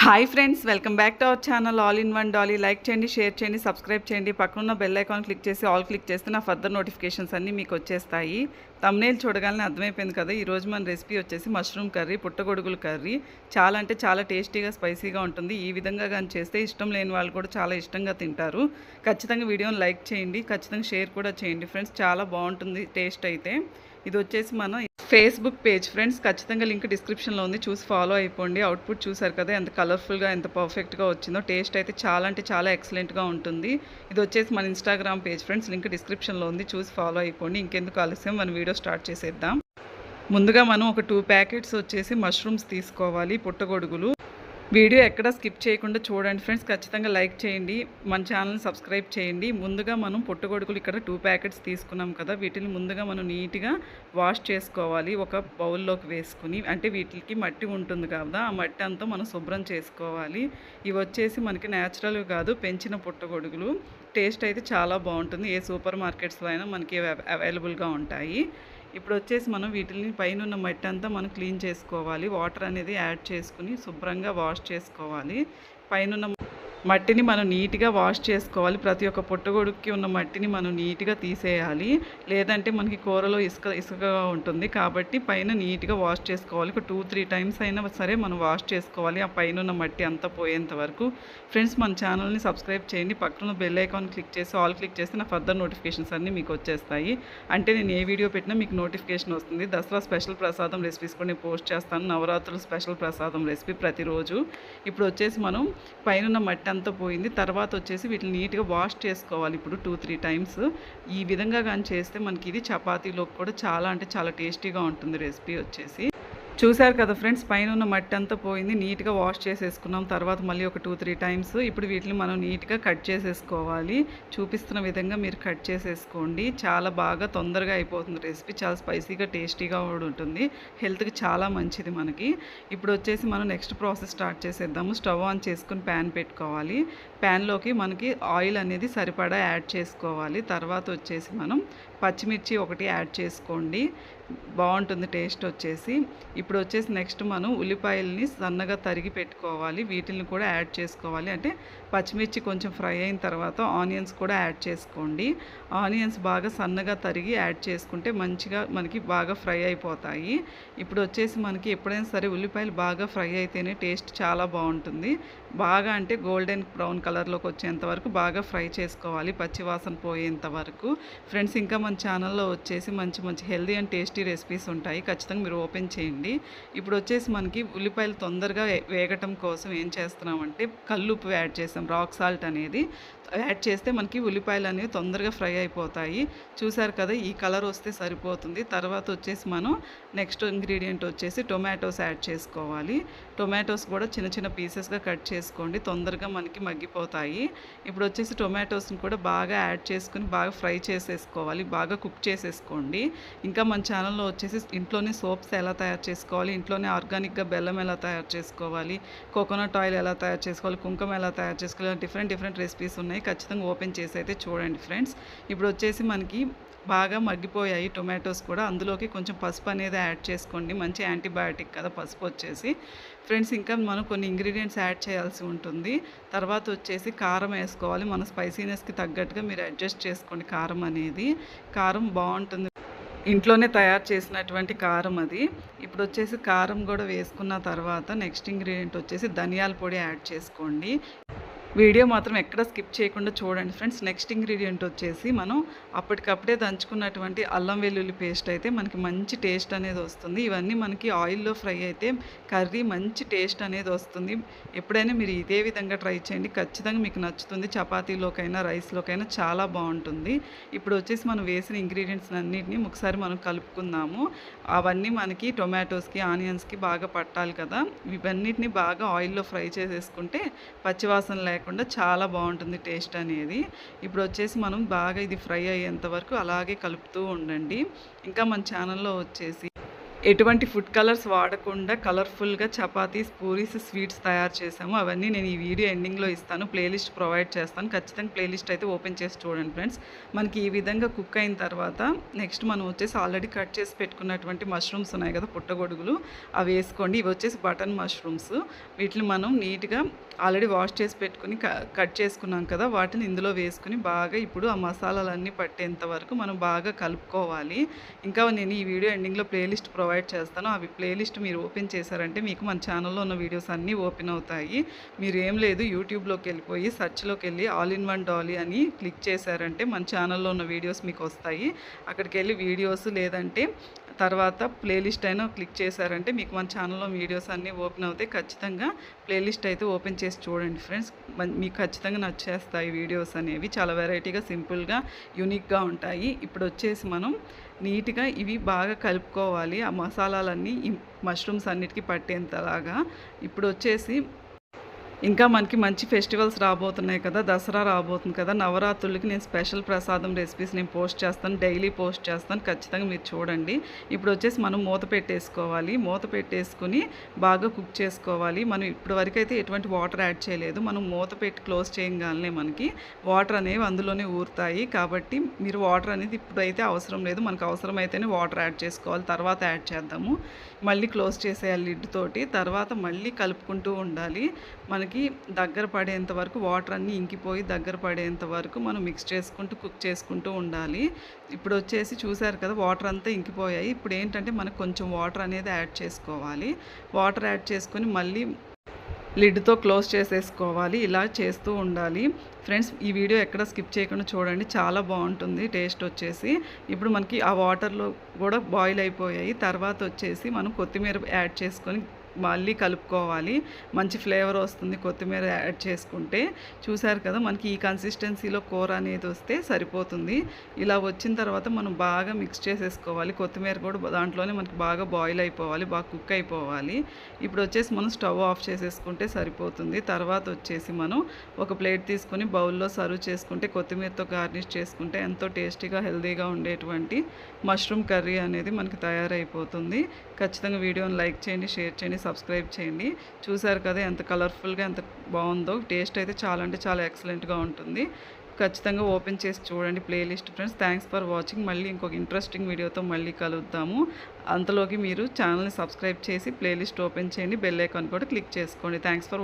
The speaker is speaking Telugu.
Hi friends, welcome back to our channel all in one Dolly. Like చేయండి, షేర్ చేయండి, సబ్స్క్రైబ్ చేయండి. పక్కనున్న బెల్ ఐకాన్ క్లిక్ చేసి ఆల్ క్లిక్ చేస్తే నా ఫర్దర్ నోటిఫికేషన్స్ అన్నీ మీకు వచ్చేస్తాయి. థంబ్నెయిల్ చూడగానే అర్థమైపోయింది కదా, ఈరోజు మన రెసిపీ వచ్చేసి మష్రూమ్ కర్రీ, పుట్టగొడుగుల కర్రీ. చాలా అంటే చాలా టేస్టీగా స్పైసీగా ఉంటుంది. ఈ విధంగా కానీ చేస్తే ఇష్టం లేని వాళ్ళు కూడా చాలా ఇష్టంగా తింటారు. ఖచ్చితంగా వీడియోని లైక్ చేయండి, ఖచ్చితంగా షేర్ కూడా చేయండి ఫ్రెండ్స్. చాలా బాగుంటుంది టేస్ట్ అయితే. ఇది వచ్చేసి మన ఫేస్బుక్ పేజ్ ఫ్రెండ్స్, ఖచ్చితంగా లింక్ డిస్క్రిప్షన్లో ఉంది, చూసి ఫాలో అయిపోండి. అవుట్పుట్ చూసారు కదా ఎంత కలర్ఫుల్గా ఎంత పర్ఫెక్ట్గా వచ్చిందో. టేస్ట్ అయితే చాలా అంటే చాలా ఎక్సలెంట్గా ఉంటుంది. ఇది వచ్చేసి మన ఇన్స్టాగ్రామ్ పేజ్ ఫ్రెండ్స్, లింక్ డిస్క్రిప్షన్లో ఉంది, చూసి ఫాలో అయిపోండి. ఇంకెందుకు ఆలస్యం, మన వీడియో స్టార్ట్ చేసేద్దాం. ముందుగా మనం ఒక 2 ప్యాకెట్స్ వచ్చేసి మష్రూమ్స్ తీసుకోవాలి, పుట్టగొడుగులు. వీడియో ఎక్కడ స్కిప్ చేయకుండా చూడండి ఫ్రెండ్స్. ఖచ్చితంగా లైక్ చేయండి, మన ఛానల్ని సబ్స్క్రైబ్ చేయండి. ముందుగా మనం పుట్టగొడుగులు ఇక్కడ 2 ప్యాకెట్స్ తీసుకున్నాం కదా, వీటిని ముందుగా మనం నీట్గా వాష్ చేసుకోవాలి. ఒక బౌల్లోకి వేసుకుని, అంటే వీటికి మట్టి ఉంటుంది కదా, ఆ మట్టి అంతా మనం శుభ్రం చేసుకోవాలి. ఇవి వచ్చేసి మనకి న్యాచురల్గా కాదు, పెంచిన పుట్టగొడుగులు. టేస్ట్ అయితే చాలా బాగుంటుంది. ఏ సూపర్ మార్కెట్స్లో అయినా మనకి అవైలబుల్గా ఉంటాయి. ఇప్పుడు వచ్చేసి మనం వీటిని పైన ఉన్న మట్టి అంతా మనం క్లీన్ చేసుకోవాలి. వాటర్ అనేది యాడ్ చేసుకుని శుభ్రంగా వాష్ చేసుకోవాలి. పైన మట్టిని మనం నీట్గా వాష్ చేసుకోవాలి. ప్రతి ఒక్క పుట్టగొడుగుకి ఉన్న మట్టిని మనం నీట్గా తీసేయాలి, లేదంటే మనకి కూరలో ఇసుకగా ఉంటుంది. కాబట్టి పైన నీట్గా వాష్ చేసుకోవాలి. ఒక 2-3 టైమ్స్ అయినా సరే మనం వాష్ చేసుకోవాలి, ఆ పైన ఉన్న మట్టి అంతా పోయేంత వరకు. ఫ్రెండ్స్, మన ఛానల్ని సబ్స్క్రైబ్ చేయండి, పక్కన బెల్ ఐకాన్ క్లిక్ చేసి ఆల్ క్లిక్ చేస్తే నా ఫర్దర్ నోటిఫికేషన్స్ అన్నీ మీకు వచ్చేస్తాయి. అంటే నేను ఏ వీడియో పెట్టినా మీకు నోటిఫికేషన్ వస్తుంది. దసరా స్పెషల్ ప్రసాదం రెసిపీస్ కూడా నేను పోస్ట్ చేస్తాను. నవరాత్రులు స్పెషల్ ప్రసాదం రెసిపీ ప్రతిరోజు. ఇప్పుడు వచ్చేసి మనం పైన మట్టి అంతా పోయింది. తర్వాత వచ్చేసి వీటిని నీట్గా వాష్ చేసుకోవాలి. ఇప్పుడు 2-3 టైమ్స్ ఈ విధంగా కానీ చేస్తే మనకి ఇది చపాతీలోకి కూడా చాలా అంటే చాలా టేస్టీగా ఉంటుంది రెసిపీ వచ్చేసి. చూశారు కదా ఫ్రెండ్స్, పైన ఉన్న మట్టి అంతా పోయింది. నీట్గా వాష్ చేసేసుకున్నాం. తర్వాత మళ్ళీ ఒక 2-3 టైమ్స్ ఇప్పుడు వీటిని మనం నీట్గా కట్ చేసేసుకోవాలి. చూపిస్తున్న విధంగా మీరు కట్ చేసేసుకోండి. చాలా బాగా తొందరగా అయిపోతుంది రెసిపీ. చాలా స్పైసీగా టేస్టీగా కూడా ఉంటుంది. హెల్త్కి చాలా మంచిది మనకి. ఇప్పుడు వచ్చేసి మనం నెక్స్ట్ ప్రాసెస్ స్టార్ట్ చేసేద్దాము. స్టవ్ ఆన్ చేసుకుని ప్యాన్ పెట్టుకోవాలి. ప్యాన్లోకి మనకి ఆయిల్ అనేది సరిపడా యాడ్ చేసుకోవాలి. తర్వాత వచ్చేసి మనం పచ్చిమిర్చి ఒకటి యాడ్ చేసుకోండి, బాగుంటుంది టేస్ట్ వచ్చేసి. ఇప్పుడు వచ్చేసి నెక్స్ట్ మనం ఉల్లిపాయలని సన్నగా తరిగి పెట్టుకోవాలి. వీటిని కూడా యాడ్ చేసుకోవాలి. అంటే పచ్చిమిర్చి కొంచెం ఫ్రై అయిన తర్వాత ఆనియన్స్ కూడా యాడ్ చేసుకోండి. ఆనియన్స్ బాగా సన్నగా తరిగి యాడ్ చేసుకుంటే మంచిగా మనకి బాగా ఫ్రై అయిపోతాయి. ఇప్పుడు వచ్చేసి మనకి ఎప్పుడైనా సరే ఉల్లిపాయలు బాగా ఫ్రై అయితేనే టేస్ట్ చాలా బాగుంటుంది. బాగా అంటే గోల్డెన్ బ్రౌన్ కలర్లోకి వచ్చేంత వరకు బాగా ఫ్రై చేసుకోవాలి, పచ్చివాసన పోయేంత వరకు. ఫ్రెండ్స్, ఇంకా మన ఛానల్లో వచ్చేసి మంచి మంచి హెల్దీ అండ్ టేస్టీ రెసిపీస్ ఉంటాయి, ఖచ్చితంగా మీరు ఓపెన్ చేయండి. ఇప్పుడు వచ్చేసి మనకి ఉల్లిపాయలు తొందరగా వేగటం కోసం ఏం చేస్తున్నామంటే కల్లుప్పు యాడ్ చేసాం. రాక్ సాల్ట్ అనేది యాడ్ చేస్తే మనకి ఉల్లిపాయలు అనేవి తొందరగా ఫ్రై అయిపోతాయి. చూసారు కదా, ఈ కలర్ వస్తే సరిపోతుంది. తర్వాత వచ్చేసి మనం నెక్స్ట్ ఇంగ్రీడియంట్ వచ్చేసి టొమాటోస్ యాడ్ చేసుకోవాలి. టొమాటోస్ కూడా చిన్న చిన్న పీసెస్గా కట్ చేసుకోండి, తొందరగా మనకి మగ్గిపోతాయి. ఇప్పుడు వచ్చేసి టొమాటోస్ని కూడా బాగా యాడ్ చేసుకుని బాగా ఫ్రై చేసేసుకోవాలి, బాగా కుక్ చేసేసుకోండి. ఇంకా మన ఛానల్లో వచ్చేసి ఇంట్లోనే సోప్స్ ఎలా తయారు చేసుకోవాలి, ఇంట్లోనే ఆర్గానిక్గా బెల్లం ఎలా తయారు చేసుకోవాలి, కోకోనట్ ఆయిల్ ఎలా తయారు చేసుకోవాలి, కుంకుమ ఎలా తయారు చేసుకోవాలి, డిఫరెంట్ రెసిపీస్ ఉన్నాయి. ఖచ్చితంగా ఓపెన్ చేసి అయితే చూడండి ఫ్రెండ్స్. ఇప్పుడు వచ్చేసి మనకి బాగా మగ్గిపోయాయి టొమాటోస్ కూడా. అందులోకి కొంచెం పసుపు అనేది యాడ్ చేసుకోండి, మంచి యాంటీబయాటిక్ కదా పసుపు వచ్చేసి. ఫ్రెండ్స్, ఇంకా మనం కొన్ని ఇంగ్రీడియంట్స్ యాడ్ చేయాల్సి ఉంటుంది. తర్వాత వచ్చేసి కారం వేసుకోవాలి. మన స్పైసీనెస్కి తగ్గట్టుగా మీరు అడ్జస్ట్ చేసుకోండి. కారం అనేది కారం బాగుంటుంది, ఇంట్లోనే తయారు చేసినటువంటి కారం అది. ఇప్పుడు వచ్చేసి కారం కూడా వేసుకున్న తర్వాత నెక్స్ట్ ఇంగ్రీడియంట్ వచ్చేసి ధనియాల పొడి యాడ్ చేసుకోండి. వీడియో మాత్రం ఎక్కడ స్కిప్ చేయకుండా చూడండి ఫ్రెండ్స్. నెక్స్ట్ ఇంగ్రీడియంట్ వచ్చేసి మనం అప్పటికప్పుడే దంచుకున్నటువంటి అల్లం వెల్లుల్లి పేస్ట్ అయితే మనకి మంచి టేస్ట్ అనేది వస్తుంది. ఇవన్నీ మనకి ఆయిల్లో ఫ్రై అయితే కర్రీ మంచి టేస్ట్ అనేది వస్తుంది. ఎప్పుడైనా మీరు ఇదే విధంగా ట్రై చేయండి, ఖచ్చితంగా మీకు నచ్చుతుంది. చపాతీలోకైనా రైస్లోకైనా చాలా బాగుంటుంది. ఇప్పుడు వచ్చేసి మనం వేసిన ఇంగ్రీడియంట్స్ అన్నింటినీ ఒకసారి మనం కలుపుకుందాము. అవన్నీ మనకి టొమాటోస్కి ఆనియన్స్కి బాగా పట్టాలి కదా. ఇవన్నిటిని బాగా ఆయిల్లో ఫ్రై చేసేసుకుంటే పచ్చివాసన లేకుండా చాలా బాగుంటుంది టేస్ట్ అనేది. ఇప్పుడు వచ్చేసి మనం బాగా ఇది ఫ్రై అయ్యేంత వరకు అలాగే కలుపుతూ ఉండండి. ఇంకా మన ఛానల్లో వచ్చేసి ఎటువంటి ఫుడ్ కలర్స్ వాడకుండా కలర్ఫుల్గా చపాతీస్, పూరీస్, స్వీట్స్ తయారు చేసాము. అవన్నీ నేను ఈ వీడియో ఎండింగ్లో ఇస్తాను. ప్లేలిస్ట్ ప్రొవైడ్ చేస్తాను. ఖచ్చితంగా ప్లేలిస్ట్ అయితే ఓపెన్ చేసి చూడండి ఫ్రెండ్స్. మనకి ఈ విధంగా కుక్ అయిన తర్వాత నెక్స్ట్ మనం వచ్చేసి ఆల్రెడీ కట్ చేసి పెట్టుకున్నటువంటి మష్రూమ్స్ ఉన్నాయి కదా, పుట్టగొడుగులు, అవి వేసుకోండి. ఇవి వచ్చేసి బటన్ మష్రూమ్స్. వీటిని మనం నీట్గా ఆల్రెడీ వాష్ చేసి పెట్టుకుని కట్ చేసుకున్నాం కదా, వాటిని ఇందులో వేసుకుని బాగా ఇప్పుడు ఆ మసాలాలన్నీ పట్టేంత వరకు మనం బాగా కలుపుకోవాలి. ఇంకా నేను ఈ వీడియో ఎండింగ్లో ప్లేలిస్ట్ ప్రొవైడ్ చేస్తాను. అవి ప్లేలిస్ట్ మీరు ఓపెన్ చేశారంటే మీకు మన ఛానల్లో ఉన్న వీడియోస్ అన్నీ ఓపెన్ అవుతాయి. మీరు ఏం లేదు, యూట్యూబ్లోకి వెళ్ళిపోయి సెర్చ్లోకి వెళ్ళి ఆల్ ఇన్ వన్ డాలీ అని క్లిక్ చేశారంటే మన ఛానల్లో ఉన్న వీడియోస్ మీకు వస్తాయి. అక్కడికి వెళ్ళి వీడియోస్ లేదంటే తర్వాత ప్లేలిస్ట్ అయినా క్లిక్ చేశారంటే మీకు మన ఛానల్లో వీడియోస్ అన్నీ ఓపెన్ అవుతాయి. ఖచ్చితంగా ప్లేలిస్ట్ అయితే ఓపెన్ చేసి చూడండి ఫ్రెండ్స్. మీకు ఖచ్చితంగా నచ్చేస్తాయి వీడియోస్ అనేవి. చాలా వెరైటీగా, సింపుల్గా, యూనిక్గా ఉంటాయి. ఇప్పుడు వచ్చేసి మనం నీట్గా ఇవి బాగా కలుపుకోవాలి. ఆ మసాలాలన్నీ ఈ మష్రూమ్స్ అన్నిటికీ పట్టేంతలాగా. ఇప్పుడు వచ్చేసి ఇంకా మనకి మంచి ఫెస్టివల్స్ రాబోతున్నాయి కదా, దసరా రాబోతుంది కదా, నవరాత్రులకి నేను స్పెషల్ ప్రసాదం రెసిపీస్ నేను పోస్ట్ చేస్తాను, డైలీ పోస్ట్ చేస్తాను. ఖచ్చితంగా మీరు చూడండి. ఇప్పుడు వచ్చేసి మనం మూత పెట్టేసుకోవాలి. మూత పెట్టేసుకుని బాగా కుక్ చేసుకోవాలి. మనం ఇప్పటి వరకు అయితే ఎటువంటి వాటర్ యాడ్ చేయలేదు. మనం మూత పెట్టి క్లోజ్ చేయగానే మనకి వాటర్ అనేవి అందులోనే ఊరుతాయి. కాబట్టి మీరు వాటర్ అనేది ఇప్పుడైతే అవసరం లేదు. మనకు అవసరం అయితేనే వాటర్ యాడ్ చేసుకోవాలి, తర్వాత యాడ్ చేద్దాము. మళ్ళీ క్లోజ్ చేసేయాలి లిడ్ తోటి. తర్వాత మళ్ళీ కలుపుకుంటూ ఉండాలి. మనకి దగ్గర పడేంత వరకు వాటర్ అన్నీ ఇంకిపోయి దగ్గర పడేంత వరకు మనం మిక్స్ చేసుకుంటూ కుక్ చేసుకుంటూ ఉండాలి. ఇప్పుడు వచ్చేసి చూసారు కదా, వాటర్ అంతా ఇంకిపోయాయి. ఇప్పుడు ఏంటంటే మనకు కొంచెం వాటర్ అనేది యాడ్ చేసుకోవాలి. వాటర్ యాడ్ చేసుకొని మళ్ళీ లిడ్తో క్లోజ్ చేసేసుకోవాలి. ఇలా చేస్తూ ఉండాలి ఫ్రెండ్స్. ఈ వీడియో ఎక్కడ స్కిప్ చేయకుండా చూడండి, చాలా బాగుంటుంది టేస్ట్ వచ్చేసి. ఇప్పుడు మనకి ఆ వాటర్లో కూడా బాయిల్ అయిపోయాయి. తర్వాత వచ్చేసి మనం కొత్తిమీర యాడ్ చేసుకొని మళ్ళీ కలుపుకోవాలి. మంచి ఫ్లేవర్ వస్తుంది కొత్తిమీర యాడ్ చేసుకుంటే. చూసారు కదా, మనకి ఈ కన్సిస్టెన్సీలో కూర అనేది వస్తే సరిపోతుంది. ఇలా వచ్చిన తర్వాత మనం బాగా మిక్స్ చేసేసుకోవాలి. కొత్తిమీర కూడా దాంట్లోనే మనకి బాగా బాయిల్ అయిపోవాలి, బాగా కుక్ అయిపోవాలి. ఇప్పుడు వచ్చేసి మనం స్టవ్ ఆఫ్ చేసేసుకుంటే సరిపోతుంది. తర్వాత వచ్చేసి మనం ఒక ప్లేట్ తీసుకొని బౌల్లో సర్వ్ చేసుకుంటే, కొత్తిమీరతో గార్నిష్ చేసుకుంటే ఎంతో టేస్టీగా, హెల్తీగా ఉండేటువంటి మష్రూమ్ కర్రీ అనేది మనకి తయారైపోతుంది. ఖచ్చితంగా వీడియోని లైక్ చేయండి, షేర్ చేయండి, సబ్స్క్రైబ్ చేయండి. చూసారు కదా ఎంత కలర్ఫుల్గా, ఎంత బాగుందో. టేస్ట్ అయితే చాలా అంటే చాలా ఎక్సలెంట్గా ఉంటుంది. ఖచ్చితంగా ఓపెన్ చేసి చూడండి playlist friends. Thanks for watching. మళ్ళీ ఇంకొక ఇంట్రెస్టింగ్ వీడియోతో మళ్ళీ కలుద్దాము. అంతలోకి మీరు ఛానల్ని సబ్స్క్రైబ్ చేసి ప్లేలిస్ట్ ఓపెన్ చేయండి, బెల్ ఐకాన్ కూడా క్లిక్ చేసుకోండి. Thanks for